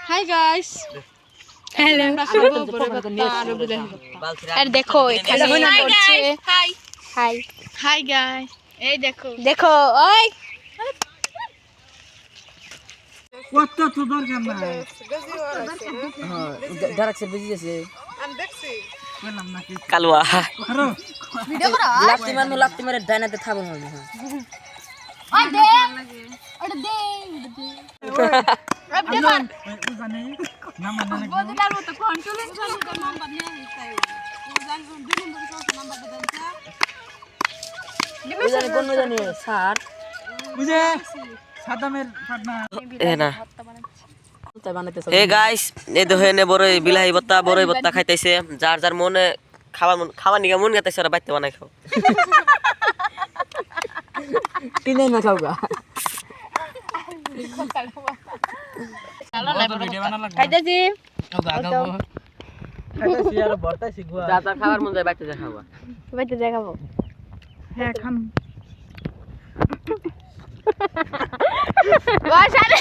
hi guys hello আর দেখো এখানে পড়ছে হাই হাই হাই গাইস এই দেখো দেখো ওই কত তো দরকার না হ্যাঁ ডাইরেক্ট বেজি আছে আমি দেখছি বললাম না কি কালুয়া করো ভিডিও করো লাত্তি মারে ডাইনাতে থাকবো না ওই দে ওটা দে ওই ভিডিও কর জানি না মানে বদিলার মতো কন্ট্রোলিং চালু কর নাম্বার নিয়ে আইতাই ও জান দুই নম্বর নাম্বার দেন ওই জানি কোন জানি স্যার বুঝে সাদামের পার্টনার এ না তাই বানাইতে হে গাইস এই দেখো এনে বড়ই বিলাহি ভর্তা বড়ই ভর্তা খাইতেছে যার যার মনে খাবার নিয়ে মন গাইতেছে ওরা বাইতে বানাই খাও কিনে না খাওগা ভিডিও বানালা খাইতেছি খাইতাছি আর ভর্তা শিখবা যার যার খাবার মন যায় বাইতে যা খাওয়া বাইতে দেখাবো হ্যাঁ খান বাসারে